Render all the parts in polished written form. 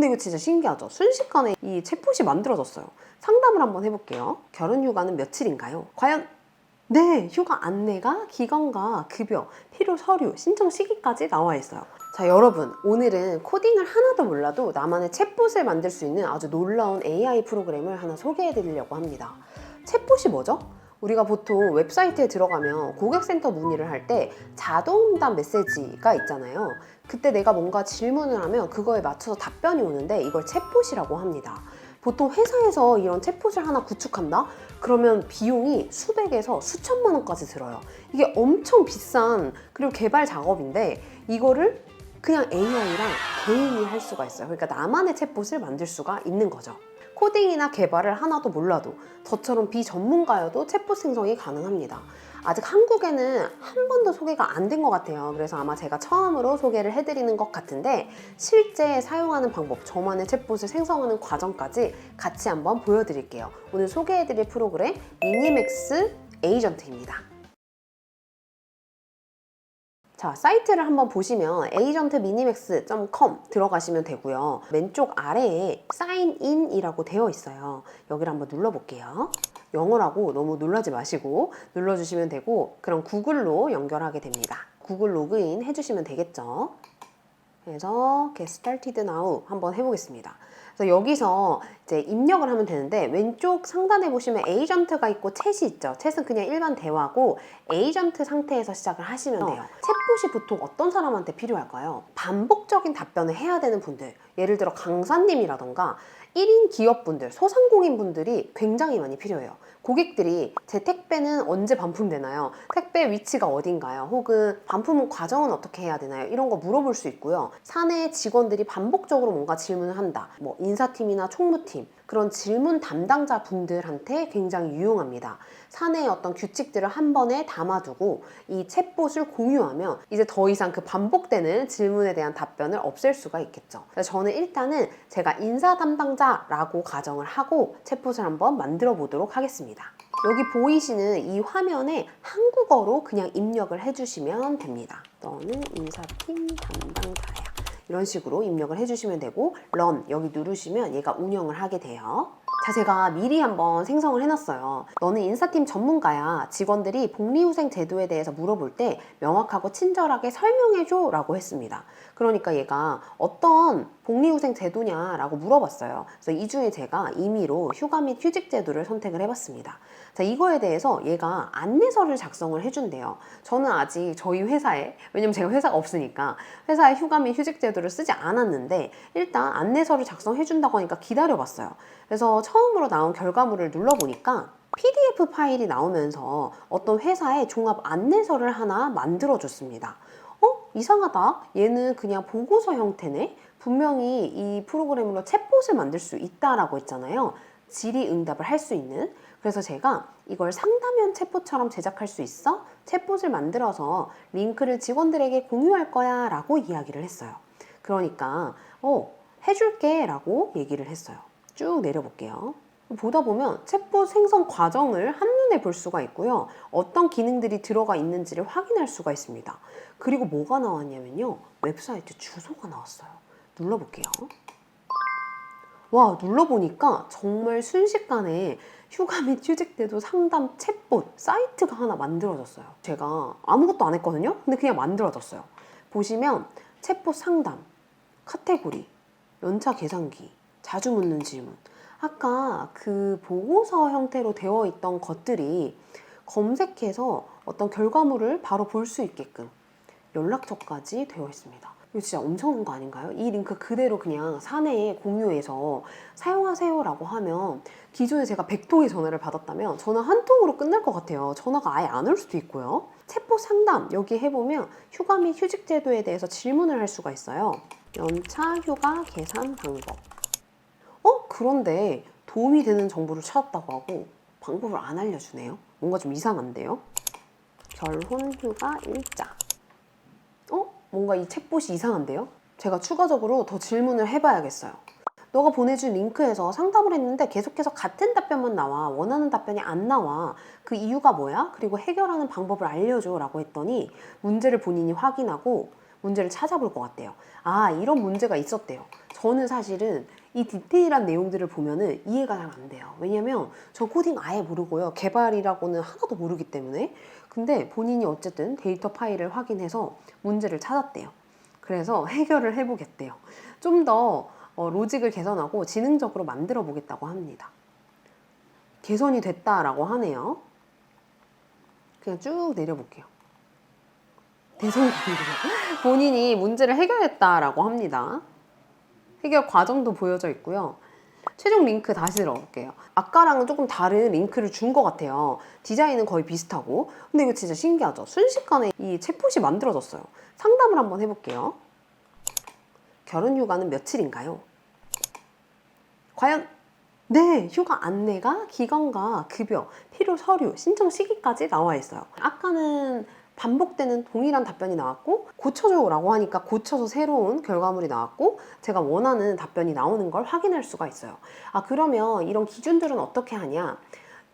근데 이거 진짜 신기하죠? 순식간에 이 챗봇이 만들어졌어요. 상담을 한번 해볼게요. 결혼 휴가는 며칠인가요? 과연 네, 휴가 안내가 기간과 급여, 필요 서류, 신청 시기까지 나와 있어요. 자, 여러분, 오늘은 코딩을 하나도 몰라도 나만의 챗봇을 만들 수 있는 아주 놀라운 AI 프로그램을 하나 소개해 드리려고 합니다. 챗봇이 뭐죠? 우리가 보통 웹사이트에 들어가면 고객센터 문의를 할 때 자동응답 메시지가 있잖아요. 그때 내가 뭔가 질문을 하면 그거에 맞춰서 답변이 오는데 이걸 챗봇이라고 합니다. 보통 회사에서 이런 챗봇을 하나 구축한다? 그러면 비용이 수백에서 수천만 원까지 들어요. 이게 엄청 비싼 그리고 개발 작업인데 이거를 그냥 AI랑 개인이 할 수가 있어요. 그러니까 나만의 챗봇을 만들 수가 있는 거죠. 코딩이나 개발을 하나도 몰라도 저처럼 비전문가여도 챗봇 생성이 가능합니다. 아직 한국에는 한 번도 소개가 안 된 것 같아요. 그래서 아마 제가 처음으로 소개를 해드리는 것 같은데 실제 사용하는 방법, 저만의 챗봇을 생성하는 과정까지 같이 한번 보여드릴게요. 오늘 소개해드릴 프로그램 미니맥스 에이전트입니다. 자, 사이트를 한번 보시면 agentminimax.com 들어가시면 되고요. 왼쪽 아래에 sign in이라고 되어 있어요. 여기를 한번 눌러볼게요. 영어라고 너무 놀라지 마시고 눌러주시면 되고 그럼 구글로 연결하게 됩니다. 구글 로그인 해주시면 되겠죠. 그래서 get started now 한번 해보겠습니다. 그래서 여기서 이제 입력을 하면 되는데 왼쪽 상단에 보시면 에이전트가 있고 챗이 있죠. 챗은 그냥 일반 대화고 에이전트 상태에서 시작을 하시면 돼요. 챗봇이 보통 어떤 사람한테 필요할까요? 반복적인 답변을 해야 되는 분들, 예를 들어 강사님이라던가 1인 기업분들, 소상공인분들이 굉장히 많이 필요해요. 고객들이 제 택배는 언제 반품되나요? 택배 위치가 어딘가요? 혹은 반품 과정은 어떻게 해야 되나요? 이런 거 물어볼 수 있고요. 사내 직원들이 반복적으로 뭔가 질문을 한다. 뭐 인사팀이나 총무팀 그런 질문 담당자 분들한테 굉장히 유용합니다. 사내의 어떤 규칙들을 한 번에 담아두고 이 챗봇을 공유하면 이제 더 이상 그 반복되는 질문에 대한 답변을 없앨 수가 있겠죠. 그래서 저는 일단은 제가 인사 담당자라고 가정을 하고 챗봇을 한번 만들어 보도록 하겠습니다. 여기 보이시는 이 화면에 한국어로 그냥 입력을 해주시면 됩니다. 너는 인사팀 담당자야. 이런 식으로 입력을 해주시면 되고 run 여기 누르시면 얘가 운영을 하게 돼요. 자, 제가 미리 한번 생성을 해놨어요. 너는 인사팀 전문가야. 직원들이 복리후생 제도에 대해서 물어볼 때 명확하고 친절하게 설명해줘 라고 했습니다. 그러니까 얘가 어떤 복리후생 제도냐 라고 물어봤어요. 그래서 이 중에 제가 임의로 휴가 및 휴직 제도를 선택을 해봤습니다. 자, 이거에 대해서 얘가 안내서를 작성을 해준대요. 저는 아직 저희 회사에, 왜냐면 제가 회사가 없으니까 회사에 휴가 및 휴직 제도를 쓰지 않았는데 일단 안내서를 작성해준다고 하니까 기다려봤어요. 그래서 처음으로 나온 결과물을 눌러보니까 PDF 파일이 나오면서 어떤 회사의 종합 안내서를 하나 만들어줬습니다. 이상하다. 얘는 그냥 보고서 형태네? 분명히 이 프로그램으로 챗봇을 만들 수 있다라고 했잖아요. 질의응답을 할 수 있는. 그래서 제가 이걸 상담형 챗봇처럼 제작할 수 있어? 챗봇을 만들어서 링크를 직원들에게 공유할 거야 라고 이야기를 했어요. 그러니까 해줄게 라고 얘기를 했어요. 쭉 내려볼게요. 보다 보면 챗봇 생성 과정을 한눈에 볼 수가 있고요. 어떤 기능들이 들어가 있는지를 확인할 수가 있습니다. 그리고 뭐가 나왔냐면요. 웹사이트 주소가 나왔어요. 눌러볼게요. 와, 눌러보니까 정말 순식간에 휴가 및 휴직 때도 상담 챗봇 사이트가 하나 만들어졌어요. 제가 아무것도 안 했거든요. 근데 그냥 만들어졌어요. 보시면 챗봇 상담, 카테고리, 연차 계산기, 자주 묻는 질문. 아까 그 보고서 형태로 되어 있던 것들이 검색해서 어떤 결과물을 바로 볼 수 있게끔 연락처까지 되어 있습니다. 이거 진짜 엄청난 거 아닌가요? 이 링크 그대로 그냥 사내에 공유해서 사용하세요 라고 하면 기존에 제가 100통의 전화를 받았다면 전화 한 통으로 끝날 것 같아요. 전화가 아예 안 올 수도 있고요. 챗봇 상담 여기 해보면 휴가 및 휴직 제도에 대해서 질문을 할 수가 있어요. 연차 휴가 계산 방법. 그런데 도움이 되는 정보를 찾았다고 하고 방법을 안 알려주네요. 뭔가 좀 이상한데요? 결혼 휴가 일자. 뭔가 이 챗봇이 이상한데요? 제가 추가적으로 더 질문을 해봐야겠어요. 너가 보내준 링크에서 상담을 했는데 계속해서 같은 답변만 나와. 원하는 답변이 안 나와. 그 이유가 뭐야? 그리고 해결하는 방법을 알려줘 라고 했더니 문제를 본인이 확인하고 문제를 찾아볼 것 같대요. 아, 이런 문제가 있었대요. 저는 사실은 이 디테일한 내용들을 보면은 이해가 잘 안 돼요. 왜냐면 저 코딩 아예 모르고요. 개발이라고는 하나도 모르기 때문에. 근데 본인이 어쨌든 데이터 파일을 확인해서 문제를 찾았대요. 그래서 해결을 해보겠대요. 좀 더 로직을 개선하고 지능적으로 만들어 보겠다고 합니다. 개선이 됐다라고 하네요. 그냥 쭉 내려볼게요. 대성공이래요. 본인이 문제를 해결했다라고 합니다. 해결 과정도 보여져 있고요. 최종 링크 다시 들어볼게요. 아까랑은 조금 다른 링크를 준 것 같아요. 디자인은 거의 비슷하고. 근데 이거 진짜 신기하죠? 순식간에 이 챗봇이 만들어졌어요. 상담을 한번 해볼게요. 결혼 휴가는 며칠인가요? 과연 네, 휴가 안내가 기간과 급여, 필요 서류, 신청 시기까지 나와 있어요. 아까는 반복되는 동일한 답변이 나왔고 고쳐줘 라고 하니까 고쳐서 새로운 결과물이 나왔고 제가 원하는 답변이 나오는 걸 확인할 수가 있어요. 아, 그러면 이런 기준들은 어떻게 하냐?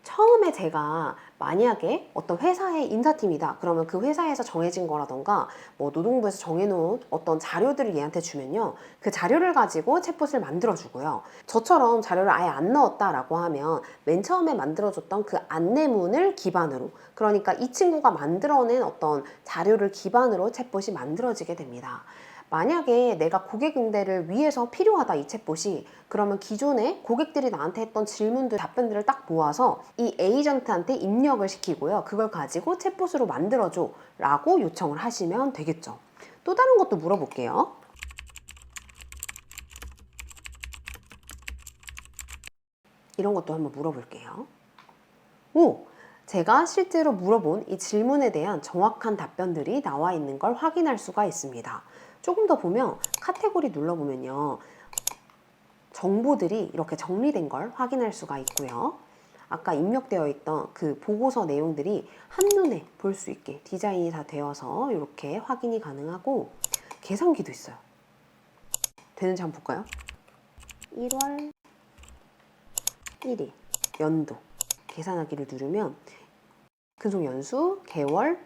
처음에 제가 만약에 어떤 회사의 인사팀이다 그러면 그 회사에서 정해진 거라던가 뭐 노동부에서 정해놓은 어떤 자료들을 얘한테 주면요, 그 자료를 가지고 챗봇을 만들어 주고요. 저처럼 자료를 아예 안 넣었다라고 하면 맨 처음에 만들어줬던 그 안내문을 기반으로, 그러니까 이 친구가 만들어낸 어떤 자료를 기반으로 챗봇이 만들어지게 됩니다. 만약에 내가 고객 응대를 위해서 필요하다 이 챗봇이, 그러면 기존에 고객들이 나한테 했던 질문들, 답변들을 딱 모아서 이 에이전트한테 입력을 시키고요. 그걸 가지고 챗봇으로 만들어줘 라고 요청을 하시면 되겠죠. 또 다른 것도 물어볼게요. 이런 것도 한번 물어볼게요. 오! 제가 실제로 물어본 이 질문에 대한 정확한 답변들이 나와 있는 걸 확인할 수가 있습니다. 조금 더 보면 카테고리 눌러보면요, 정보들이 이렇게 정리된 걸 확인할 수가 있고요. 아까 입력되어 있던 그 보고서 내용들이 한눈에 볼 수 있게 디자인이 다 되어서 이렇게 확인이 가능하고 계산기도 있어요. 되는지 한번 볼까요? 1월 1일 연도 계산하기를 누르면 근속 연수, 개월,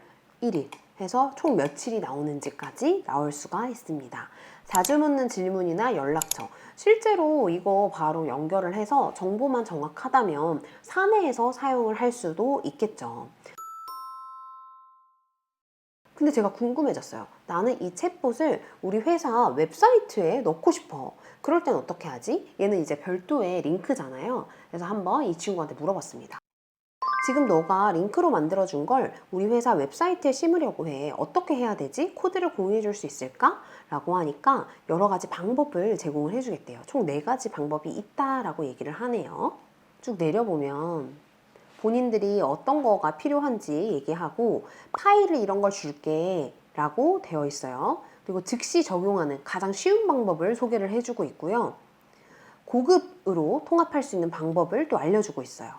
1일 해서 총 며칠이 나오는지까지 나올 수가 있습니다. 자주 묻는 질문이나 연락처, 실제로 이거 바로 연결을 해서 정보만 정확하다면 사내에서 사용을 할 수도 있겠죠. 근데 제가 궁금해졌어요. 나는 이 챗봇을 우리 회사 웹사이트에 넣고 싶어. 그럴 땐 어떻게 하지? 얘는 이제 별도의 링크잖아요. 그래서 한번 이 친구한테 물어봤습니다. 지금 너가 링크로 만들어준 걸 우리 회사 웹사이트에 심으려고 해. 어떻게 해야 되지? 코드를 공유해 줄 수 있을까? 라고 하니까 여러 가지 방법을 제공을 해주겠대요. 총 4가지 방법이 있다라고 얘기를 하네요. 쭉 내려보면 본인들이 어떤 거가 필요한지 얘기하고 파일을 이런 걸 줄게 라고 되어 있어요. 그리고 즉시 적용하는 가장 쉬운 방법을 소개를 해주고 있고요. 고급으로 통합할 수 있는 방법을 또 알려주고 있어요.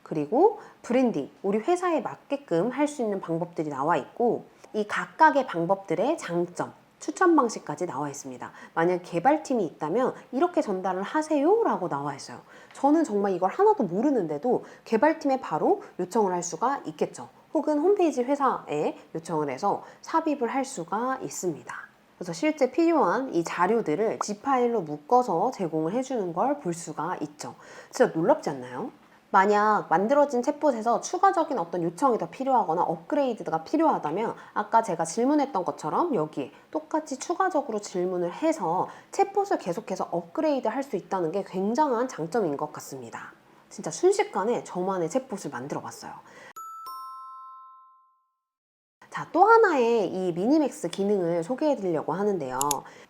그리고 브랜딩, 우리 회사에 맞게끔 할 수 있는 방법들이 나와 있고 이 각각의 방법들의 장점, 추천 방식까지 나와 있습니다. 만약 개발팀이 있다면 이렇게 전달을 하세요 라고 나와 있어요. 저는 정말 이걸 하나도 모르는데도 개발팀에 바로 요청을 할 수가 있겠죠. 혹은 홈페이지 회사에 요청을 해서 삽입을 할 수가 있습니다. 그래서 실제 필요한 이 자료들을 G 파일로 묶어서 제공을 해주는 걸 볼 수가 있죠. 진짜 놀랍지 않나요? 만약 만들어진 챗봇에서 추가적인 어떤 요청이 더 필요하거나 업그레이드가 필요하다면 아까 제가 질문했던 것처럼 여기에 똑같이 추가적으로 질문을 해서 챗봇을 계속해서 업그레이드 할 수 있다는 게 굉장한 장점인 것 같습니다. 진짜 순식간에 저만의 챗봇을 만들어 봤어요. 자, 또 하나의 이 미니맥스 기능을 소개해 드리려고 하는데요.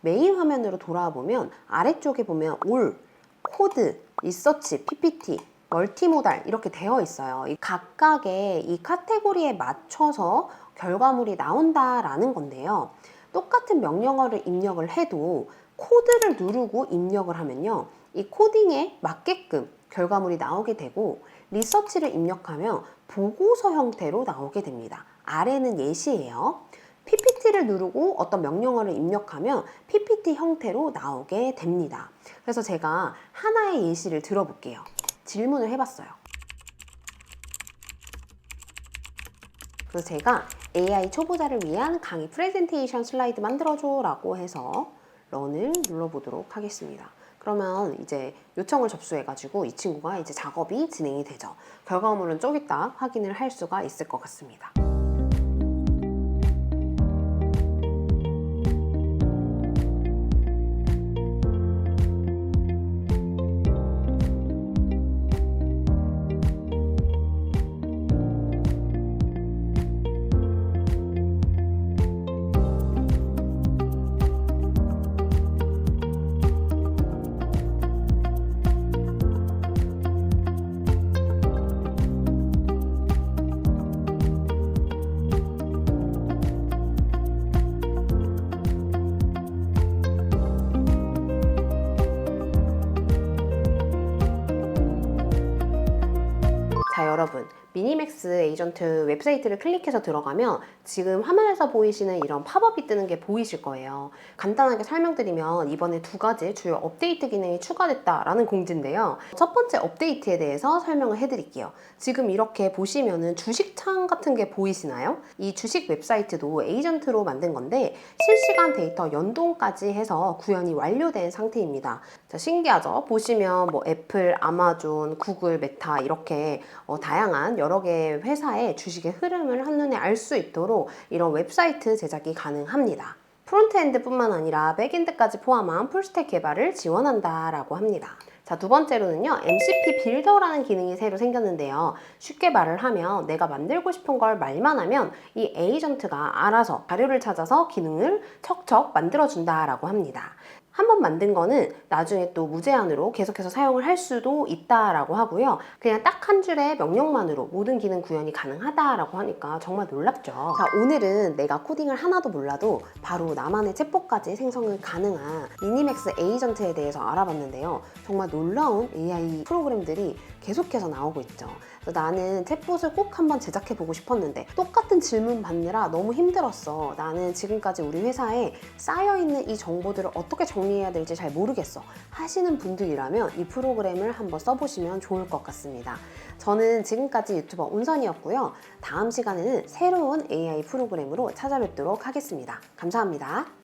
메인 화면으로 돌아와 보면 아래쪽에 보면 올, 코드, 리서치, PPT, 멀티모달 이렇게 되어 있어요. 이 각각의 이 카테고리에 맞춰서 결과물이 나온다라는 건데요. 똑같은 명령어를 입력을 해도 코드를 누르고 입력을 하면요, 이 코딩에 맞게끔 결과물이 나오게 되고 리서치를 입력하면 보고서 형태로 나오게 됩니다. 아래는 예시예요. PPT를 누르고 어떤 명령어를 입력하면 PPT 형태로 나오게 됩니다. 그래서 제가 하나의 예시를 들어볼게요. 질문을 해봤어요. 그래서 제가 AI 초보자를 위한 강의 프레젠테이션 슬라이드 만들어줘 라고 해서 런을 눌러보도록 하겠습니다. 그러면 이제 요청을 접수해가지고 이 친구가 이제 작업이 진행이 되죠. 결과물은 좀 이따 확인을 할 수가 있을 것 같습니다. 자, 여러분, 미니맥스 에이전트 웹사이트를 클릭해서 들어가면 지금 화면에서 보이시는 이런 팝업이 뜨는 게 보이실 거예요. 간단하게 설명드리면 이번에 2가지 주요 업데이트 기능이 추가됐다라는 공지인데요. 첫 번째 업데이트에 대해서 설명을 해드릴게요. 지금 이렇게 보시면은 주식창 같은 게 보이시나요? 이 주식 웹사이트도 에이전트로 만든 건데 실시간 데이터 연동까지 해서 구현이 완료된 상태입니다. 자, 신기하죠? 보시면 뭐 애플, 아마존, 구글, 메타 이렇게 다양한 여러 개의 회사의 주식의 흐름을 한눈에 알 수 있도록 이런 웹사이트 제작이 가능합니다. 프론트엔드뿐만 아니라 백엔드까지 포함한 풀스택 개발을 지원한다라고 합니다. 자, 두 번째로는요, MCP 빌더라는 기능이 새로 생겼는데요. 쉽게 말을 하면 내가 만들고 싶은 걸 말만 하면 이 에이전트가 알아서 자료를 찾아서 기능을 척척 만들어준다라고 합니다. 한번 만든 거는 나중에 또 무제한으로 계속해서 사용을 할 수도 있다라고 하고요. 그냥 딱 한 줄의 명령만으로 모든 기능 구현이 가능하다라고 하니까 정말 놀랍죠. 자, 오늘은 내가 코딩을 하나도 몰라도 바로 나만의 챗봇까지 생성을 가능한 미니맥스 에이전트에 대해서 알아봤는데요. 정말 놀라운 AI 프로그램들이 계속해서 나오고 있죠. 그래서 나는 챗봇을 꼭 한번 제작해보고 싶었는데 똑같은 질문 받느라 너무 힘들었어. 나는 지금까지 우리 회사에 쌓여있는 이 정보들을 어떻게 정리해야 될지 잘 모르겠어 하시는 분들이라면 이 프로그램을 한번 써보시면 좋을 것 같습니다. 저는 지금까지 유튜버 온선이었고요. 다음 시간에는 새로운 AI 프로그램으로 찾아뵙도록 하겠습니다. 감사합니다.